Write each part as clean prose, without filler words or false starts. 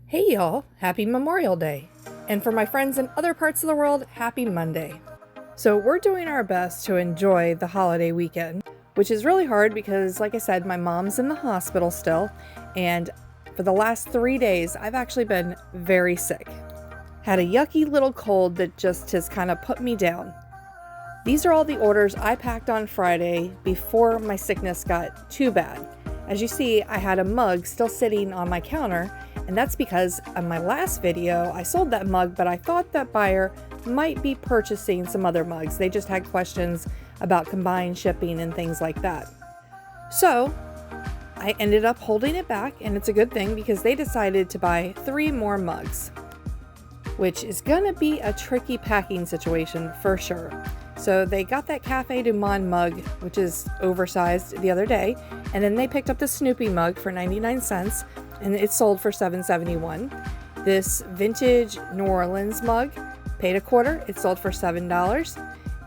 Hey y'all, happy Memorial Day. And for my friends in other parts of the world, happy Monday. So we're doing our best to enjoy the holiday weekend, which is really hard because, like I said, my mom's in the hospital still, and for the last 3 days, I've actually been very sick. Had a yucky little cold that just has kind of put me down. These are all the orders I packed on Friday before my sickness got too bad. As you see, I had a mug still sitting on my counter, and that's because on my last video, I sold that mug, but I thought that buyer might be purchasing some other mugs. They just had questions about combined shipping and things like that. So I ended up holding it back, and it's a good thing because they decided to buy 3 more mugs, which is gonna be a tricky packing situation for sure. So they got that Cafe Du Monde mug, which is oversized, the other day, and then they picked up the Snoopy mug for 99 cents, and it sold for $7.71. This vintage New Orleans mug, paid a quarter, it sold for $7.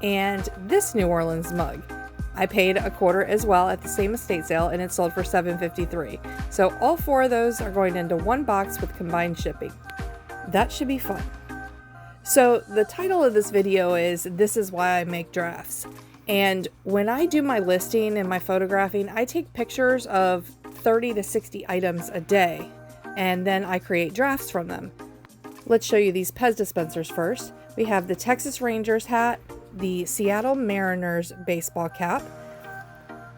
And this New Orleans mug, I paid a quarter as well at the same estate sale, and it sold for $7.53. So all 4 of those are going into one box with combined shipping. That should be fun. So the title of this video is This Is Why I Make Drafts. And when I do my listing and my photographing, I take pictures of 30 to 60 items a day, and then I create drafts from them. Let's show you these Pez dispensers first. We have the Texas Rangers hat, the Seattle Mariners baseball cap,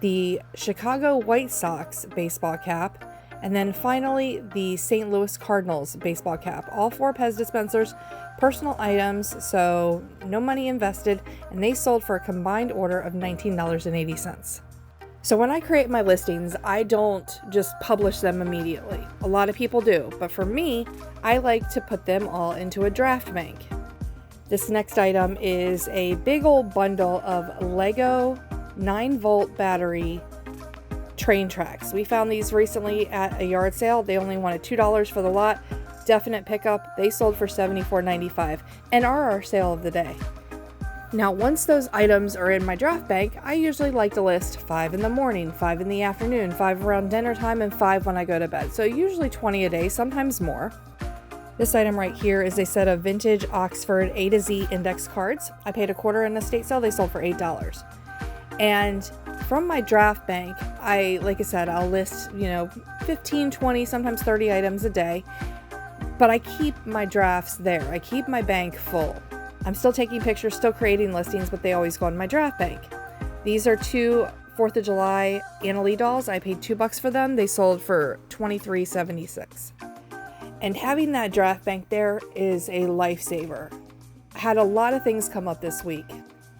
the Chicago White Sox baseball cap, and then finally the St. Louis Cardinals baseball cap. All 4 Pez dispensers, personal items, so no money invested, and they sold for a combined order of $19.80. So when I create my listings, I don't just publish them immediately. A lot of people do, but for me, I like to put them all into a draft bank. This next item is a big old bundle of Lego 9-volt battery train tracks. We found these recently at a yard sale. They only wanted $2 for the lot. Definite pickup. They sold for $74.95 and are our sale of the day. Now, once those items are in my draft bank, I usually like to list 5 in the morning, 5 in the afternoon, 5 around dinner time, and 5 when I go to bed. So usually 20 a day, sometimes more. This item right here is a set of vintage Oxford A to Z index cards. I paid a quarter in the estate sale. They sold for $8. And from my draft bank, like I said, I'll list, 15, 20, sometimes 30 items a day. But I keep my drafts there. I keep my bank full. I'm still taking pictures, still creating listings, but they always go in my draft bank. These are 2 4th of July Annalee dolls. I paid $2 for them. They sold for $23.76. And having that draft bank there is a lifesaver. I had a lot of things come up this week.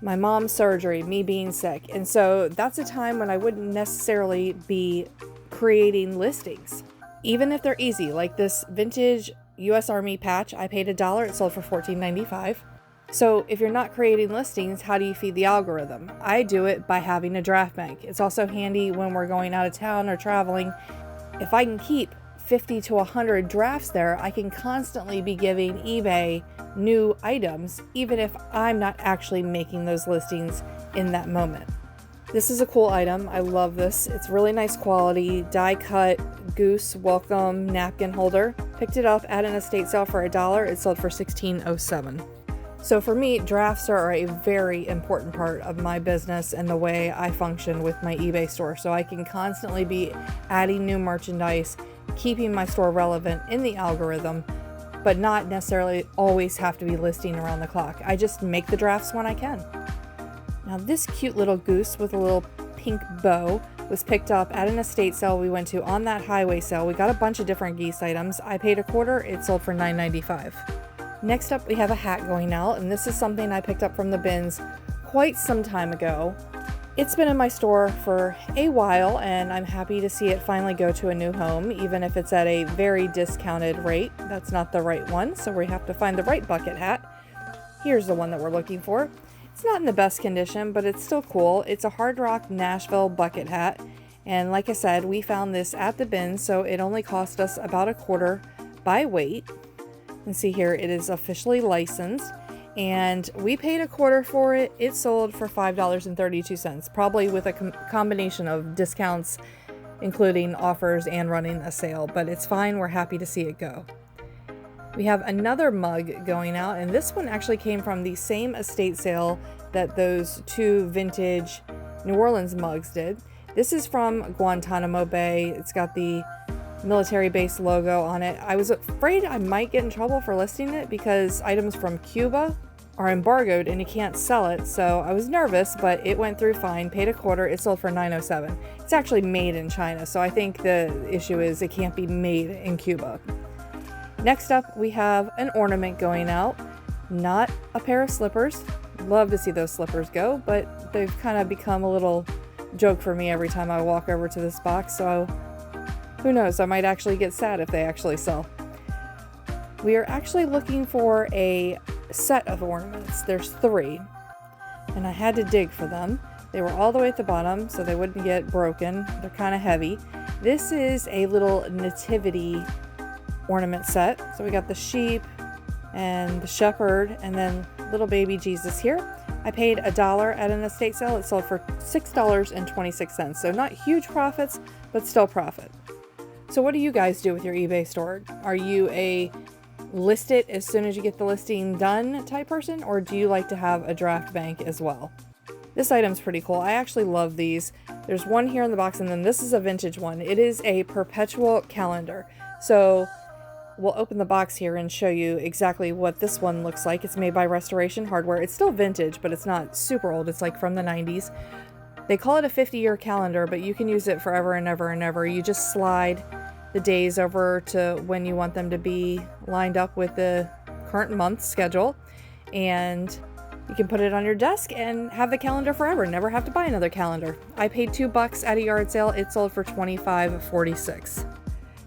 My mom's surgery, me being sick. And so that's a time when I wouldn't necessarily be creating listings, even if they're easy, like this vintage U.S. Army patch. I paid $1. It sold for $14.95. So if you're not creating listings, how do you feed the algorithm? I do it by having a draft bank. It's also handy when we're going out of town or traveling. If I can keep 50 to 100 drafts there, I can constantly be giving eBay new items, even if I'm not actually making those listings in that moment. This is a cool item. I love this. It's really nice quality, die cut goose welcome napkin holder. Picked it up at an estate sale for $1. It sold for $16.07. So for me, drafts are a very important part of my business and the way I function with my eBay store. So I can constantly be adding new merchandise, keeping my store relevant in the algorithm, but not necessarily always have to be listing around the clock. I just make the drafts when I can. Now this cute little goose with a little pink bow was picked up at an estate sale we went to on that highway sale. We got a bunch of different geese items. I paid a quarter. It sold for $9.95. Next up, we have a hat going out, and this is something I picked up from the bins quite some time ago. It's been in my store for a while, and I'm happy to see it finally go to a new home, even if it's at a very discounted rate. That's not the right one, so we have to find the right bucket hat. Here's the one that we're looking for. It's not in the best condition, but it's still cool. It's a Hard Rock Nashville bucket hat, and like I said, we found this at the bin, so it only cost us about a quarter by weight. You can see here it is officially licensed, and we paid a quarter for it. It sold for $5.32, probably with a combination of discounts, including offers and running a sale, but it's fine. We're happy to see it go. We have another mug going out, and this one actually came from the same estate sale that those 2 vintage New Orleans mugs did. This is from Guantanamo Bay. It's got the military base logo on it. I was afraid I might get in trouble for listing it because items from Cuba are embargoed and you can't sell it, so I was nervous, but it went through fine. Paid a quarter. It sold for $9.07. It's actually made in China, so I think the issue is it can't be made in Cuba. Next up, we have an ornament going out, not a pair of slippers. Love to see those slippers go, but they've kind of become a little joke for me every time I walk over to this box, so who knows, I might actually get sad if they actually sell. We are actually looking for a set of ornaments. There's 3, and I had to dig for them. They were all the way at the bottom so they wouldn't get broken. They're kind of heavy. This is a little nativity ornament set. So we got the sheep and the shepherd and then little baby Jesus here. I paid $1 at an estate sale. It sold for $6.26. So not huge profits, but still profit. So what do you guys do with your eBay store? Are you a list it as soon as you get the listing done type person, or do you like to have a draft bank as well? This item's pretty cool. I actually love these. There's one here in the box, and then this is a vintage one. It is a perpetual calendar. So we'll open the box here and show you exactly what this one looks like. It's made by Restoration Hardware. It's still vintage, but it's not super old. It's like from the 90s. They call it a 50-year calendar, but you can use it forever and ever and ever. You just slide the days over to when you want them to be lined up with the current month schedule, and you can put it on your desk and have the calendar forever, never have to buy another calendar. I paid $2 at a yard sale. It sold for $25.46.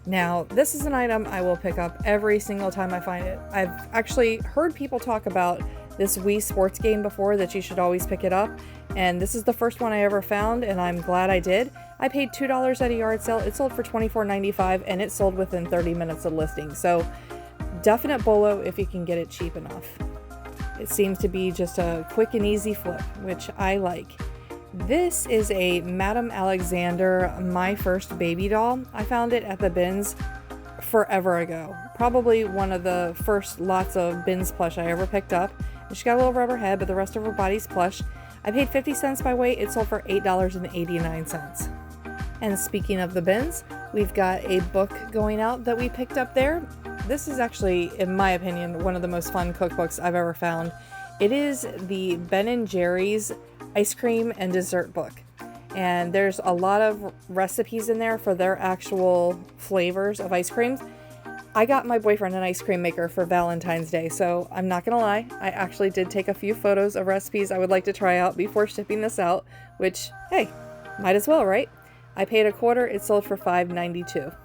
Now, this is an item I will pick up every single time I find it. I've actually heard people talk about this Wii Sports game before, that you should always pick it up, and this is the first one I ever found, and I'm glad I did. I paid $2 at a yard sale. It sold for $24.95, and it sold within 30 minutes of listing. So definite bolo if you can get it cheap enough. It seems to be just a quick and easy flip, which I like. This is a Madame Alexander My First Baby doll. I found it at the bins forever ago. Probably one of the first lots of bins plush I ever picked up. And she got a little rubber head, but the rest of her body's plush. I paid 50 cents by weight. It sold for $8.89. And speaking of the bins, we've got a book going out that we picked up there. This is actually, in my opinion, one of the most fun cookbooks I've ever found. It is the Ben & Jerry's ice cream and dessert book. And there's a lot of recipes in there for their actual flavors of ice creams. I got my boyfriend an ice cream maker for Valentine's Day, so I'm not gonna lie, I actually did take a few photos of recipes I would like to try out before shipping this out, which, hey, might as well, right? I paid a quarter. It sold for $5.92.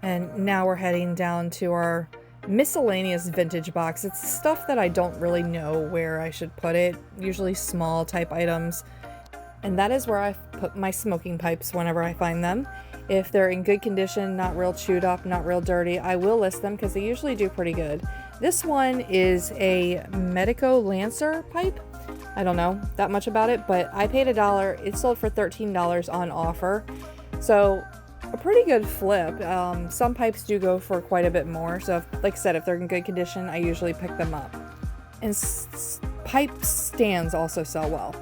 And now we're heading down to our miscellaneous vintage box. It's stuff that I don't really know where I should put it, usually small type items. And that is where I put my smoking pipes whenever I find them. If they're in good condition, not real chewed up, not real dirty, I will list them because they usually do pretty good. This one is a Medico Lancer pipe. I don't know that much about it, but I paid $1. It sold for $13 on offer. So a pretty good flip. Some pipes do go for quite a bit more. So like I said, if they're in good condition, I usually pick them up. And pipe stands also sell well.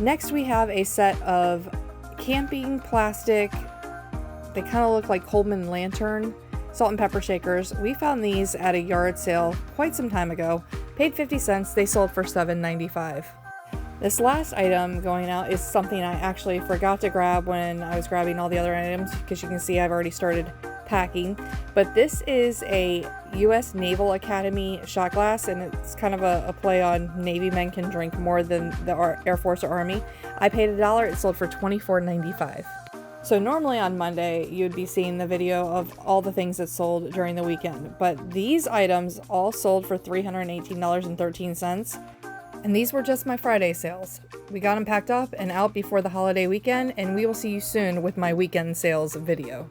Next, we have a set of camping plastic. They kind of look like Coleman lantern salt and pepper shakers. We found these at a yard sale quite some time ago. Paid 50 cents. They sold for $7.95. This last item going out is something I actually forgot to grab when I was grabbing all the other items, because you can see I've already started packing. But this is a U.S. Naval Academy shot glass, and it's kind of a play on Navy men can drink more than the Air Force or Army. I paid $1. It sold for $24.95. So normally on Monday, you'd be seeing the video of all the things that sold during the weekend. But these items all sold for $318.13. And these were just my Friday sales. We got them packed up and out before the holiday weekend, and we will see you soon with my weekend sales video.